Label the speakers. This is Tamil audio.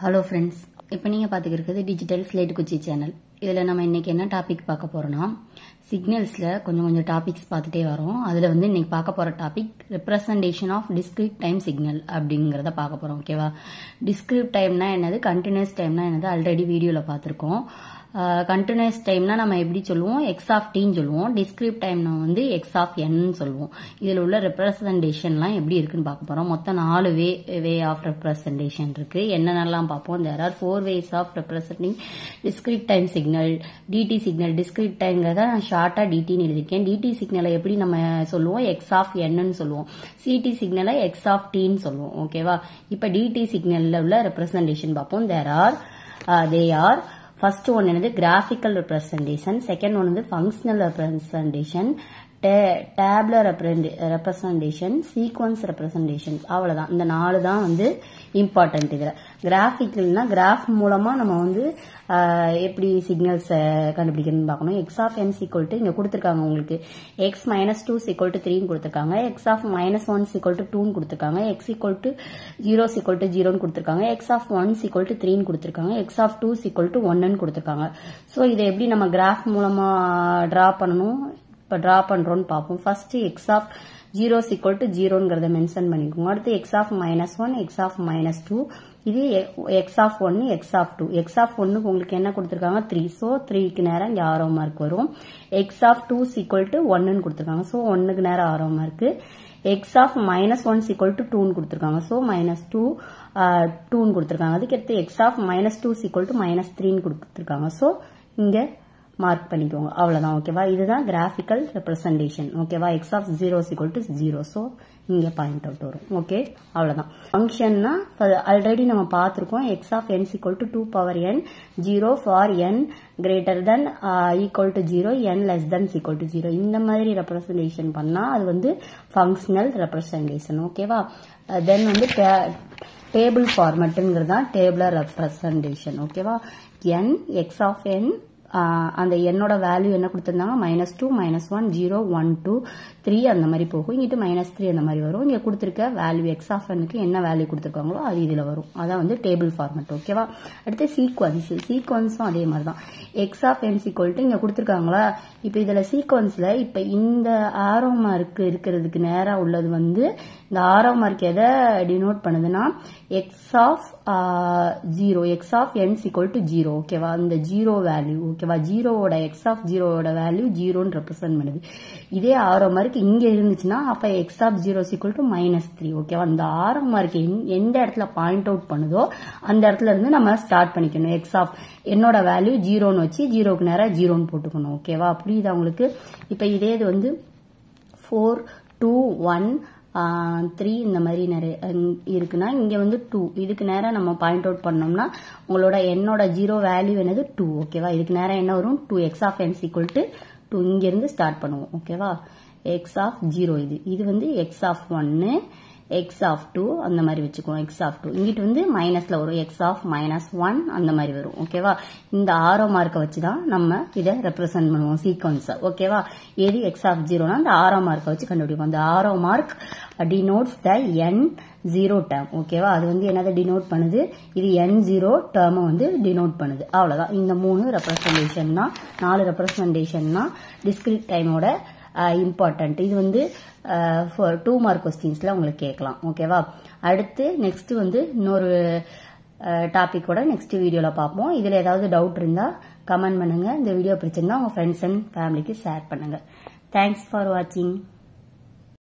Speaker 1: ஹலோ ஃப்ரெண்ட்ஸ், இப்போ நீங்கள் பார்த்துக்கிறது டிஜிட்டல் ஸ்லேட் குச்சி சேனல். இதில் நம்ம இன்னைக்கு என்ன டாபிக் பார்க்க போகிறோன்னா, சிக்னல்ஸில் கொஞ்சம் டாபிக்ஸ் பார்த்துட்டே வரோம். அதில் வந்து இன்னைக்கு பார்க்க போகிற topic representation of discrete time signal அப்படிங்கிறத பார்க்க போகிறோம். ஓகேவா? டிஸ்கிரீட் டைம்னா என்னது, கண்டினியூஸ் டைம்னா என்னது ஆல்ரெடி வீடியோவில் பார்த்துருக்கோம். கண்டினியூஸ் டைம்னா நம்ம எப்படி சொல்லுவோம், எக்ஸ் ஆஃப் டீன்னு சொல்லுவோம். டிஸ்கிரீட் டைம்னா வந்து எக்ஸ் ஆஃப் என்னு சொல்லுவோம். இதில் உள்ள ரெப்ரசன்டேஷன்லாம் எப்படி இருக்குன்னு பார்க்க போகிறோம். மொத்தம் 4 வே ஆஃப் ரெப்ரசன்டேஷன் இருக்கு. என்னென்னலாம் பார்ப்போம். There are 4 ways of representing discrete time signal. DT signal, discrete டைம்ங்கிறத நான் ஷார்ட்டாக டிடின்னு எழுதியிருக்கேன். டிடி சிக்னலை எப்படி நம்ம சொல்லுவோம், எக்ஸ் ஆஃப் என்னன்னு சொல்லுவோம். சிடி சிக்னலை எக்ஸ் ஆஃப் டீன்னு சொல்லுவோம். ஓகேவா? இப்போ டிடி சிக்னலில் உள்ள ரெப்ரசன்டேஷன் பார்ப்போம். தே ஆர் ஃபர்ஸ்ட் ஒன் என்னது கிராஃபிக்கல் ரெப்ரசன்டேஷன், செகண்ட் ஒன் வந்து functional representation, டேப்லர் representation, sequence representation. அவ்வளவுதான். இந்த 4 தான் வந்து இம்பார்ட்டன்ட். இதுல கிராஃபிக்கல்னா கிராஃப் மூலமா நம்ம வந்து எப்படி சிக்னல்ஸ் கண்டுபிடிக்கணும்னு பார்க்கணும். X of n equal to இங்க கொடுத்துருக்காங்க உங்களுக்கு எக்ஸ் -2 சீக்வல் டு 3 கொடுத்துருக்காங்க. எக்ஸ் ஆஃப் -1 சீக்வல் டு 2 கொடுத்துருக்காங்க. X equal to 0 equal to 0 கொடுத்துருக்காங்க. எக்ஸ் ஆஃப் 1 சீக்வல் டு 3 கொடுத்துருக்காங்க. எக்ஸ் ஆஃப் 2 சீக்வல் டு 1 கொடுத்துருக்காங்க. ஸோ இதை எப்படி நம்ம கிராஃப் மூலமா டிரா பண்ணணும், இப்போ டிரா பண்றோம்னு பார்ப்போம். First x of 0 equal to 0ங்கிறத மென்ஷன் பண்ணிக்கோங்க. அடுத்து எக்ஸ் ஆஃப் -1, எக்ஸ் ஆஃப் -2, இது x of 1, x of 2. X of 1க்கு உங்களுக்கு என்ன கொடுத்துருக்காங்க, 3. ஸோ 3க்கு நேரம் இங்கே ஆரோ மார்க் வரும். எக்ஸ் ஆஃப் 2 சீக்வல் டு 1ன்னு கொடுத்துருக்காங்க. ஸோ 1க்கு நேரம் arrow mark. X of -1 equal to 2ன்னு கொடுத்துருக்காங்க. ஸோ -2ன்னு கொடுத்துருக்காங்க. அதுக்கு அடுத்து எக்ஸ் ஆஃப் -2 சீக்வல் டு -3ன்னு கொடுத்துருக்காங்க. ஸோ இங்க மார்க் பண்ணிக்கோங்க. அவ்வளவுதான். ஓகேவா? இதுதான் கிராஃபிக்கல் ரெப்ரசன்டேஷன். ஓகேவா? X of 0 equal to 0. So இங்க பாயிண்ட் அவுட் வரும். ஓகே, அவ்வளவுதான். ஃபங்க்ஷன்னா ஆல்ரெடி நம்ம பார்த்திருக்கோம். X of n equal to 2 power n 0 for n greater than equal to 0, n less than equal to 0. இந்த மாதிரி ரெப்ரசன்டேஷன் பண்ணா அது வந்து ஃபங்க்ஷனல் ரெப்ரசன்டேஷன். ஓகேவா? தென் வந்து டேபிள் ஃபார்மேட்டுங்கிறது தான் டேபிளர் ரெப்ரசன்டேஷன். ஓகேவா? n எக்ஸ் ஆஃப் n அந்த என்னோட வேல்யூ என்ன கொடுத்திருந்தாங்க, -2, -1, 0, 1, 2, 3 அந்த மாதிரி போகும். இங்கிட்டு -3 அந்த மாதிரி வரும். இங்க கொடுத்திருக்க வேல்யூ எக்ஸ் ஆஃப் எனுக்கு என்ன வேல்யூ கொடுத்திருக்காங்களோ அது இதுல வரும். அதான் வந்து டேபிள் ஃபார்மேட். ஓகேவா? அடுத்து சீக்வன்ஸும் அதே மாதிரி தான். X of n equal to இங்க கொடுத்திருக்காங்களா, இப்ப இதுல சீக்வன்ஸ்ல இப்ப இந்த ஆரோ மார்க் இருக்கிறதுக்கு நேரா உள்ளது வந்து இந்த ஆரோ மார்க் எதை டினோட் பண்ணுதுன்னா x of 0, x of n equal to 0. ஓகேவா? இந்த 0 வேல்யூ. ஓகேவா? 0வோட எக்ஸ் ஆஃப் 0வோட வேல்யூ 0ன்னு ரெப்ரசென்ட் பண்ணுது. இதே ஆரோ மார்க் இங்க இருந்துச்சுன்னா அப்ப எக்ஸ் ஆஃப் 0 ஈக்குவல் டு -3. ஓகேவா? இந்த ஆரோ மார்க் எந்த இடத்துல பாயிண்ட் அவுட் பண்ணுதோ அந்த இடத்துல இருந்து நம்ம ஸ்டார்ட் பண்ணிக்கணும். எக்ஸ் ஆஃப் என்னோட வேல்யூ 0ன்னு வச்சு 0க்கு நேரம் 0ன்னு போட்டுக்கணும். ஓகேவா? புரியுதா உங்களுக்கு? இப்ப இதே இது வந்து 4, 2, 1, 3 இந்த மாதிரி நிறைய இருக்குன்னா இங்க வந்து 2. இதுக்கு நேரம் நம்ம பாயிண்ட் அவுட் பண்ணோம்னா உங்களோட என்னோட 0 வேல்யூ என்னது 2. ஓகேவா? இதுக்கு நேரம் என்ன வரும், 2 x of n equal to 2. இங்க இருந்து ஸ்டார்ட் பண்ணுவோம். ஓகேவா? எக்ஸ் ஆஃப் 0 இது வந்து எக்ஸ் ஆஃப் 1, எக்ஸ் ஆஃப் 2 அந்த மாதிரி வச்சுக்குவோம். எக்ஸ் ஆஃப் 2 இங்கிட்டு வந்து மைனஸ்ல வரும். எக்ஸ் ஆஃப் -1 அந்த மாதிரி வரும். ஓகேவா? இந்த ஆரோ மார்க்கை வச்சுதான் நம்ம இதை ரெப்ரசென்ட் பண்ணுவோம் சீக்வன்ஸ். ஓகேவா? எது எக்ஸ் ஆஃப் 0னா அந்த ஆரோ மார்க்கை வச்சு கண்டுபிடிப்போம். அந்த arrow mark denotes the n0 term. ஓகேவா? அது வந்து என்னதை டினோட் பண்ணுது, இது n0 டேர்ம் வந்து டினோட் பண்ணுது. அவ்வளவுதான். இந்த 3 ரெப்ரசன்டேஷன் தான், 4 ரெப்ரசன்டேஷன் தான் டிஸ்கிரீட் டைமோட இம்பார்ட்டன்ட். இது வந்து 2 மார்க் கொஸ்டின்ஸ்ல உங்களுக்கு கேட்கலாம். ஓகேவா? அடுத்து நெக்ஸ்ட் வந்து இன்னொரு டாபிக்கோட நெக்ஸ்ட் வீடியோல பார்ப்போம். இதுல ஏதாவது டவுட் இருந்தா கமெண்ட் பண்ணுங்க. இந்த வீடியோ பிடிச்சிருந்தா உங்க ஃப்ரெண்ட்ஸ் அண்ட் ஃபேமிலிக்கு ஷேர் பண்ணுங்க. தேங்க்ஸ் ஃபார் வாட்சிங்.